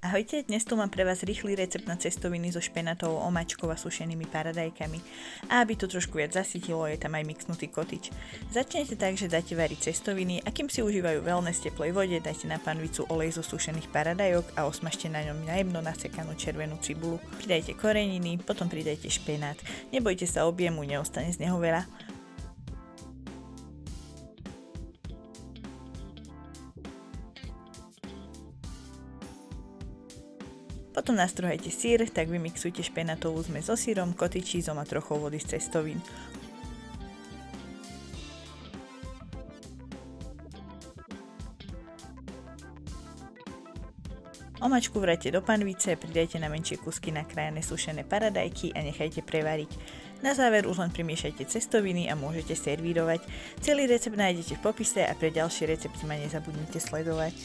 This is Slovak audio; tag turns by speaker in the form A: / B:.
A: Ahojte, dnes tu mám pre vás rýchly recept na cestoviny so špenatovou omáčkou a sušenými paradajkami. A aby to trošku viac zasytilo, je tam aj mixnutý kotič. Začnete tak, že dáte variť cestoviny a kým si užívajú wellness v teplej vode, dajte na panvicu olej zo sušených paradajok a osmažte na ňom najemno nasekanú červenú cibulu. Pridajte koreniny, potom pridajte špenát. Nebojte sa objemu, neostane z neho veľa. Potom nastruhajte syr, tak vymixujte špenatovú zmes so syrom, kotičízom a trochou vody z cestovín. Omáčku vráte do panvice, pridajte na menšie kusky nakrájané sušené paradajky a nechajte prevariť. Na záver už len primiešajte cestoviny a môžete servírovať. Celý recept nájdete v popise a pre ďalšie recepty ma nezabudnite sledovať.